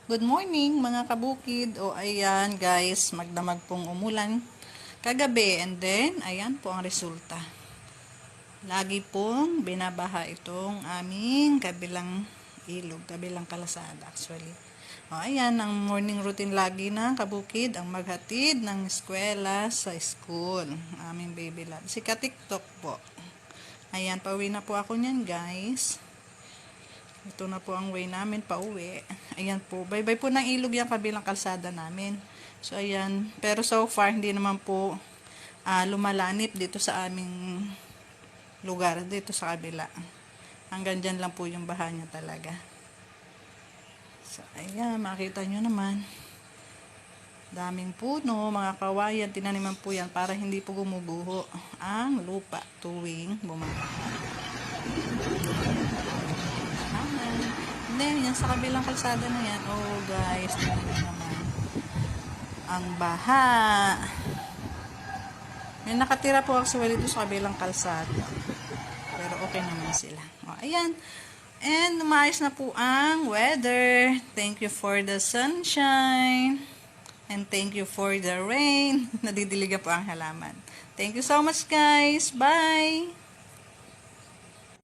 Good morning mga kabukid. O ayan guys, magdamag pong umulan kagabi and then ayan po ang resulta. Lagi pong binabaha itong aming kabilang ilog, kabilang kalasada actually. O ayan, ang morning routine lagi ng kabukid ang maghatid ng eskwela sa school. Aming baby love. Si Katiktok po. Ayan, pauwi na po ako niyan guys. Ito na po ang way namin pauwi. Ayan po. Bye-bye po ng ilog yung kabilang kalsada namin. So, ayan. Pero so far, hindi naman po lumalanip dito sa aming lugar. Dito sa kabila. Hanggang dyan lang po yung baha niya talaga. So, ayan. Makita nyo naman. Daming puno, mga kawayan. Tinaniman po yan para hindi po gumuguho ang lupa tuwing bumaha. Then, yan sa kabilang kalsada na yan. Oh, guys, tingnan naman. Ang baha. May nakatira po actually dito sa kabilang kalsada. Pero okay naman sila. Oh, ayan. And, umayos na po ang weather. Thank you for the sunshine. And thank you for the rain. Nadidiligan po ang halaman. Thank you so much, guys. Bye!